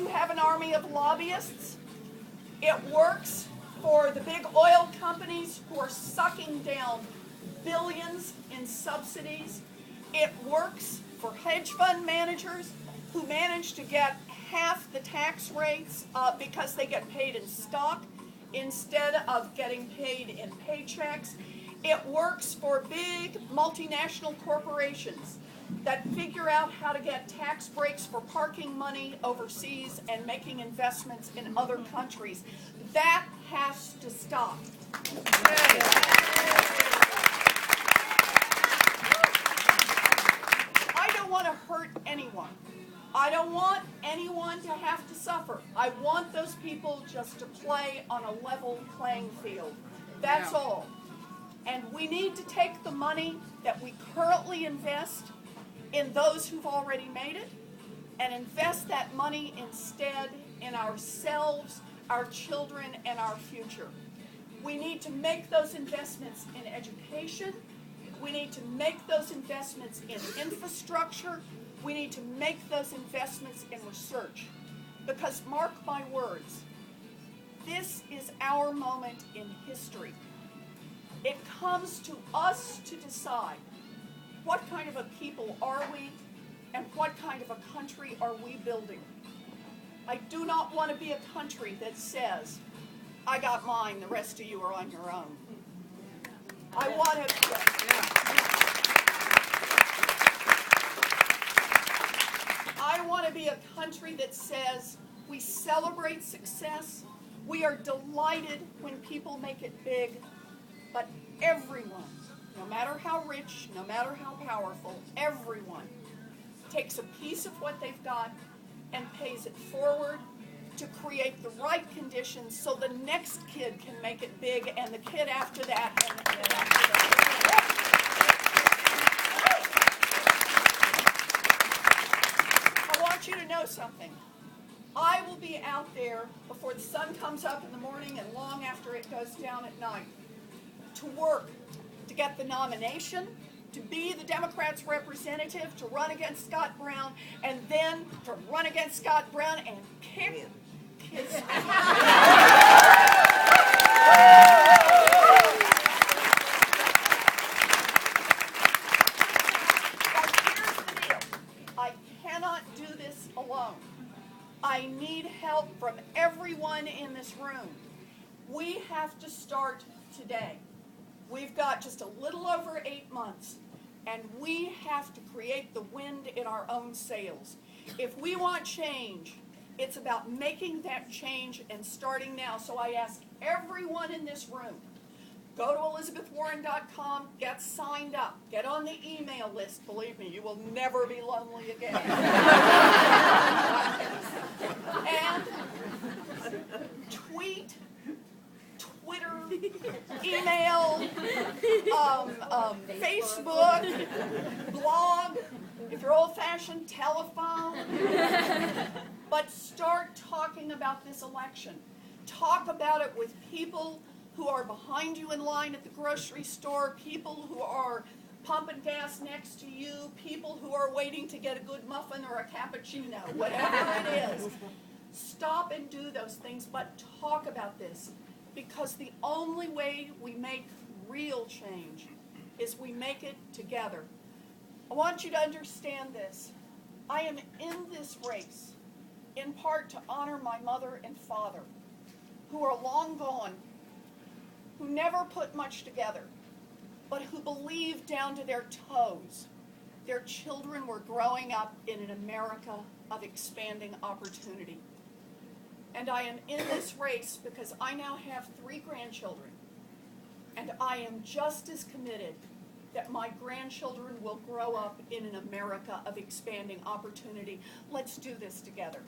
who have an army of lobbyists. It works for the big oil companies who are sucking down billions in subsidies. It works for hedge fund managers who manage to get half the tax rates because they get paid in stock instead of getting paid in paychecks. It works for big multinational corporations that figure out how to get tax breaks for parking money overseas and making investments in other countries. That has to stop. I don't want to hurt anyone. I don't want anyone to have to suffer. I want those people just to play on a level playing field. That's all. And we need to take the money that we currently invest in those who've already made it and invest that money instead in ourselves, our children, and our future. We need to make those investments in education. We need to make those investments in infrastructure. We need to make those investments in research. Because mark my words, this is our moment in history. It comes to us to decide what kind of a people are we and what kind of a country are we building. I do not want to be a country that says, I got mine, the rest of you are on your own. I want to be a country that says we celebrate success, we are delighted when people make it big, but everyone, no matter how rich, no matter how powerful, everyone takes a piece of what they've got and pays it forward to create the right conditions so the next kid can make it big, and the kid after that, and the kid after that. I want you to know something. I will be out there before the sun comes up in the morning and long after it goes down at night to work to get the nomination, to be the Democrats' representative, to run against Scott Brown, and then to run against Scott Brown and kick his But here's the deal. I cannot do this alone. I need help from everyone in this room. We have to start today. We've got just a little over 8 months, and we have to create the wind in our own sails. If we want change, it's about making that change and starting now. So I ask everyone in this room, go to ElizabethWarren.com, get signed up, get on the email list. Believe me, you will never be lonely again. And tweet, Twitter, email, Facebook, blog, if you're old-fashioned, telephone. But start talking about this election. Talk about it with people who are behind you in line at the grocery store, people who are pumping gas next to you, people who are waiting to get a good muffin or a cappuccino, whatever it is. Stop and do those things, but talk about this. Because the only way we make real change is we make it together. I want you to understand this. I am in this race in part to honor my mother and father, who are long gone, who never put much together, but who believed down to their toes their children were growing up in an America of expanding opportunity. And I am in this race because I now have 3 grandchildren, and I am just as committed that my grandchildren will grow up in an America of expanding opportunity. Let's do this together.